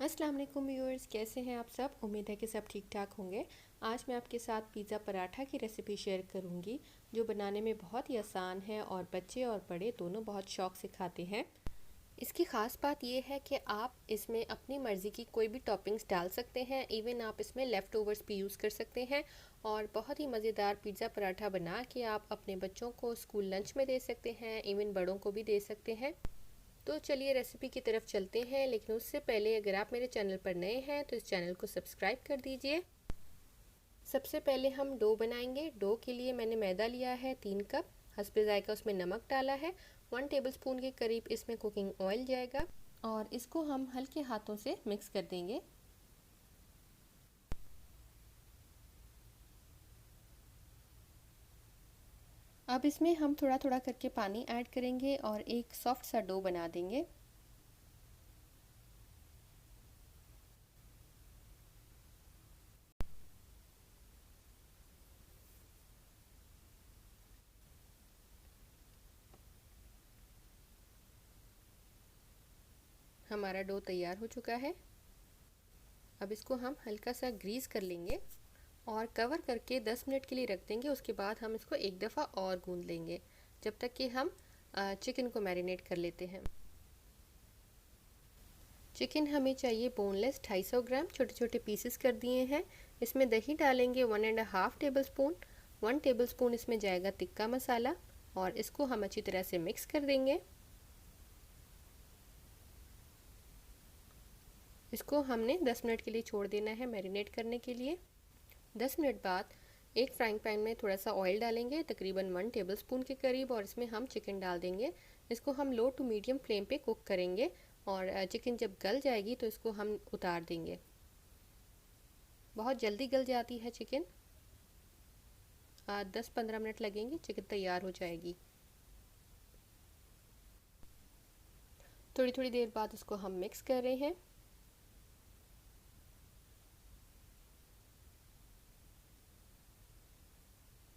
अस्सलाम वालेकुम व्यूअर्स, कैसे हैं आप सब। उम्मीद है कि सब ठीक ठाक होंगे। आज मैं आपके साथ पिज़्ज़ा पराठा की रेसिपी शेयर करूंगी जो बनाने में बहुत ही आसान है और बच्चे और बड़े दोनों बहुत शौक से खाते हैं। इसकी ख़ास बात यह है कि आप इसमें अपनी मर्ज़ी की कोई भी टॉपिंग्स डाल सकते हैं। इवन आप इसमें लेफ़्ट ओवर्स भी यूज़ कर सकते हैं और बहुत ही मज़ेदार पिज़्ज़ा पराठा बना के आप अपने बच्चों को स्कूल लंच में दे सकते हैं, इवन बड़ों को भी दे सकते हैं। तो चलिए रेसिपी की तरफ चलते हैं, लेकिन उससे पहले अगर आप मेरे चैनल पर नए हैं तो इस चैनल को सब्सक्राइब कर दीजिए। सबसे पहले हम डो बनाएंगे। डो के लिए मैंने मैदा लिया है 3 कप, हस्बे ज़ायका उसमें नमक डाला है, 1 टेबलस्पून के करीब इसमें कुकिंग ऑयल जाएगा और इसको हम हल्के हाथों से मिक्स कर देंगे। अब इसमें हम थोड़ा थोड़ा करके पानी ऐड करेंगे और एक सॉफ्ट सा डो बना देंगे। हमारा डो तैयार हो चुका है। अब इसको हम हल्का सा ग्रीस कर लेंगे और कवर करके 10 मिनट के लिए रख देंगे। उसके बाद हम इसको एक दफ़ा और गूंद लेंगे जब तक कि हम चिकन को मैरिनेट कर लेते हैं। चिकन हमें चाहिए बोनलेस 250 ग्राम, छोटे छोटे पीसेस कर दिए हैं। इसमें दही डालेंगे 1.5 टेबलस्पून। 1 टेबलस्पून इसमें जाएगा टिक्का मसाला और इसको हम अच्छी तरह से मिक्स कर देंगे। इसको हमने 10 मिनट के लिए छोड़ देना है मैरिनेट करने के लिए। 10 मिनट बाद एक फ्राइंग पैन में थोड़ा सा ऑयल डालेंगे, तकरीबन 1 टेबलस्पून के करीब, और इसमें हम चिकन डाल देंगे। इसको हम लो टू मीडियम फ्लेम पे कुक करेंगे और चिकन जब गल जाएगी तो इसको हम उतार देंगे। बहुत जल्दी गल जाती है चिकन, 10-15 मिनट लगेंगे, चिकन तैयार हो जाएगी। थोड़ी थोड़ी देर बाद इसको हम मिक्स कर रहे हैं।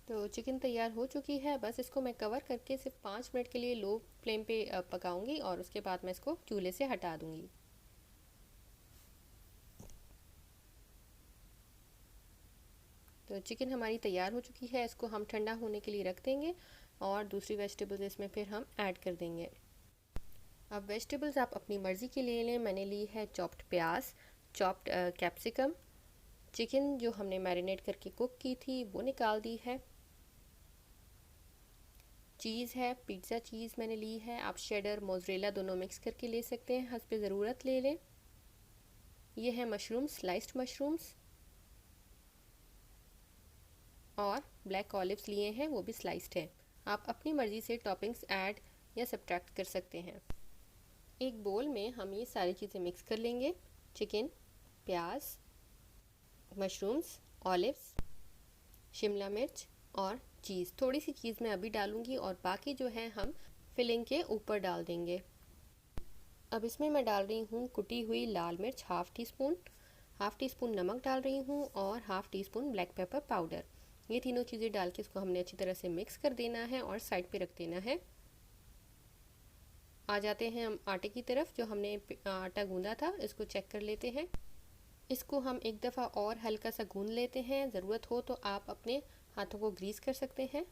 तो चिकन तैयार हो चुकी है। बस इसको मैं कवर करके सिर्फ 5 मिनट के लिए लो फ्लेम पे पकाऊंगी और उसके बाद मैं इसको चूल्हे से हटा दूंगी। तो चिकन हमारी तैयार हो चुकी है। इसको हम ठंडा होने के लिए रख देंगे और दूसरी वेजिटेबल्स इसमें फिर हम ऐड कर देंगे। अब वेजिटेबल्स आप अपनी मर्ज़ी की ले लें। मैंने ली है चॉप्ड प्याज, चॉप्ड कैप्सिकम, चिकन जो हमने मैरिनेट करके कुक की थी वो निकाल दी है, चीज़ है, पिज़्ज़ा चीज़ मैंने ली है। आप शेडर मोज़रेला दोनों मिक्स करके ले सकते हैं, हस्ब ज़रूरत ले लें। ये है मशरूम्स, स्लाइस्ड मशरूम्स, और ब्लैक ऑलिव्स लिए हैं, वो भी स्लाइस्ड है। आप अपनी मर्ज़ी से टॉपिंग्स ऐड या सब्ट्रैक्ट कर सकते हैं। एक बोल में हम ये सारी चीज़ें मिक्स कर लेंगे। चिकन, प्याज, मशरूम्स, ऑलिव्स, शिमला मिर्च और चीज़। थोड़ी सी चीज़ मैं अभी डालूंगी और बाकी जो है हम फिलिंग के ऊपर डाल देंगे। अब इसमें मैं डाल रही हूँ कुटी हुई लाल मिर्च हाफ़ टी स्पून नमक डाल रही हूँ और half tea spoon black pepper powder. ये तीनों चीज़ें डाल के इसको हमने अच्छी तरह से मिक्स कर देना है और साइड पे रख देना है। आ जाते हैं हम आटे की तरफ। जो हमने आटा गूंदा था इसको चेक कर लेते हैं। इसको हम एक दफ़ा और हल्का सा गूंद लेते हैं। ज़रूरत हो तो आप अपने हाथों को ग्रीस कर सकते हैं।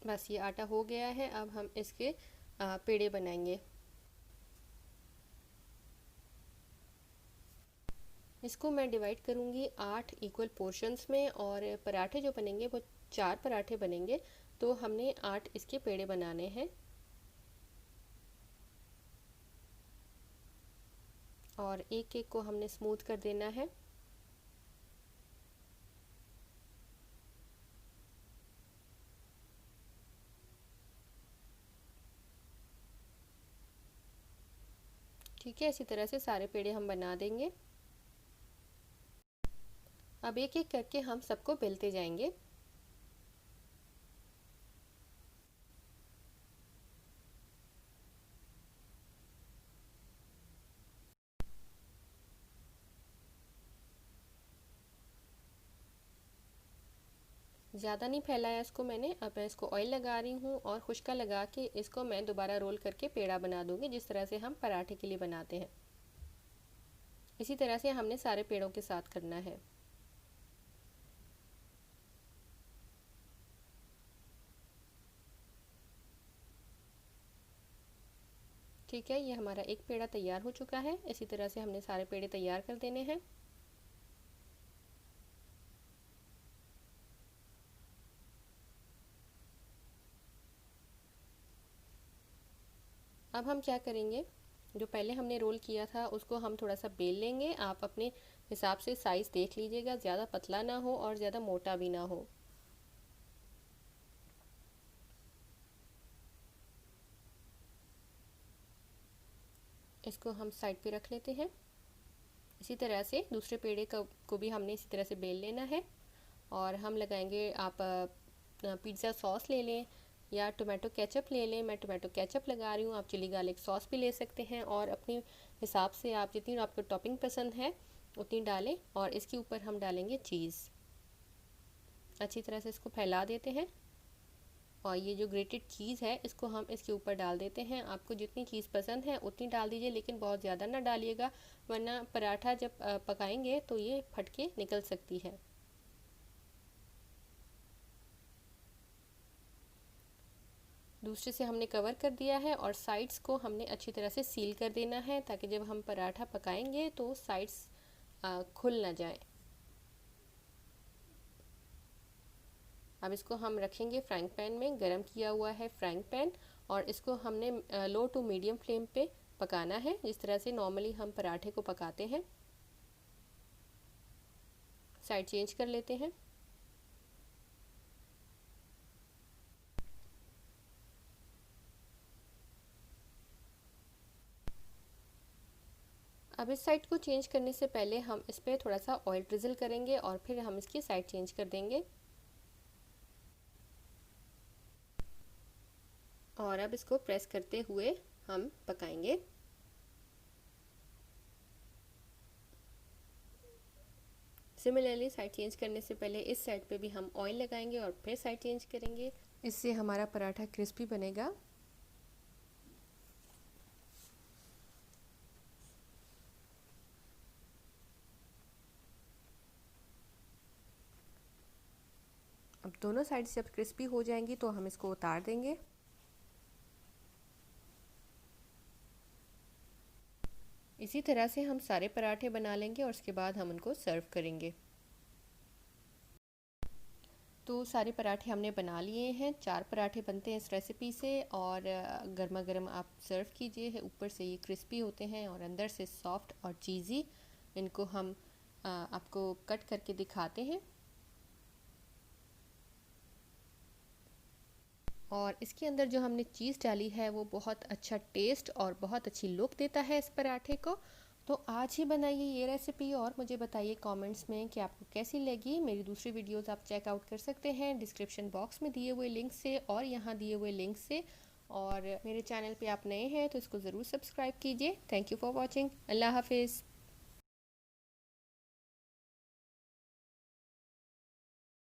बस ये आटा हो गया है। अब हम इसके पेड़े बनाएंगे। इसको मैं डिवाइड करूँगी 8 इक्वल पोर्शंस में और पराठे जो बनेंगे वो 4 पराठे बनेंगे। तो हमने 8 इसके पेड़े बनाने हैं और एक एक को हमने स्मूथ कर देना है। ठीक है, इसी तरह से सारे पेड़े हम बना देंगे। अब एक एक करके हम सबको बेलते जाएंगे। ज़्यादा नहीं फैलाया इसको मैंने। अब मैं इसको ऑयल लगा रही हूँ और खुश्का लगा के इसको मैं दोबारा रोल करके पेड़ा बना दूँगी, जिस तरह से हम पराठे के लिए बनाते हैं। इसी तरह से हमने सारे पेड़ों के साथ करना है। ठीक है, ये हमारा एक पेड़ा तैयार हो चुका है। इसी तरह से हमने सारे पेड़े तैयार कर देने हैं। अब हम क्या करेंगे, जो पहले हमने रोल किया था उसको हम थोड़ा सा बेल लेंगे। आप अपने हिसाब से साइज़ देख लीजिएगा, ज़्यादा पतला ना हो और ज़्यादा मोटा भी ना हो। इसको हम साइड पे रख लेते हैं। इसी तरह से दूसरे पेड़े को भी हमने इसी तरह से बेल लेना है। और हम लगाएंगे, आप पिज़्ज़ा सॉस ले लें या टोमेटो केचप ले लें। मैं टोमेटो केचप लगा रही हूँ, आप चिली गार्लिक सॉस भी ले सकते हैं। और अपने हिसाब से आप जितनी आपको टॉपिंग पसंद है उतनी डालें। और इसके ऊपर हम डालेंगे चीज़। अच्छी तरह से इसको फैला देते हैं। और ये जो ग्रेटेड चीज़ है इसको हम इसके ऊपर डाल देते हैं। आपको जितनी चीज़ पसंद है उतनी डाल दीजिए, लेकिन बहुत ज़्यादा ना डालिएगा, वरना पराठा जब पकाएंगे तो ये फट के निकल सकती है। दूसरे से हमने कवर कर दिया है और साइड्स को हमने अच्छी तरह से सील कर देना है, ताकि जब हम पराठा पकाएंगे तो साइड्स खुल ना जाए। अब इसको हम रखेंगे फ्राइंग पैन में, गरम किया हुआ है फ्राइंग पैन। और इसको हमने लो टू मीडियम फ्लेम पे पकाना है, जिस तरह से नॉर्मली हम पराठे को पकाते हैं। साइड चेंज कर लेते हैं। अब इस साइड को चेंज करने से पहले हम इस पर थोड़ा सा ऑयल ड्रिजल करेंगे और फिर हम इसकी साइड चेंज कर देंगे। और अब इसको प्रेस करते हुए हम पकाएंगे। सिमिलरली साइड चेंज करने से पहले इस साइड पे भी हम ऑयल लगाएंगे और फिर साइड चेंज करेंगे। इससे हमारा पराठा क्रिस्पी बनेगा। अब दोनों साइड से जब क्रिस्पी हो जाएंगी तो हम इसको उतार देंगे। इसी तरह से हम सारे पराठे बना लेंगे और उसके बाद हम उनको सर्व करेंगे। तो सारे पराठे हमने बना लिए हैं। 4 पराठे बनते हैं इस रेसिपी से। और गर्मा गर्म आप सर्व कीजिए। ऊपर से ये क्रिस्पी होते हैं और अंदर से सॉफ्ट और चीज़ी। इनको हम आपको कट करके दिखाते हैं। और इसके अंदर जो हमने चीज़ डाली है वो बहुत अच्छा टेस्ट और बहुत अच्छी लुक देता है इस पराठे को। तो आज ही बनाइए ये रेसिपी और मुझे बताइए कमेंट्स में कि आपको कैसी लगी। मेरी दूसरी वीडियोस आप चेक आउट कर सकते हैं डिस्क्रिप्शन बॉक्स में दिए हुए लिंक से और यहाँ दिए हुए लिंक से। और मेरे चैनल पे आप नए हैं तो इसको ज़रूर सब्सक्राइब कीजिए। Thank you for watching. अल्लाह हाफिज़।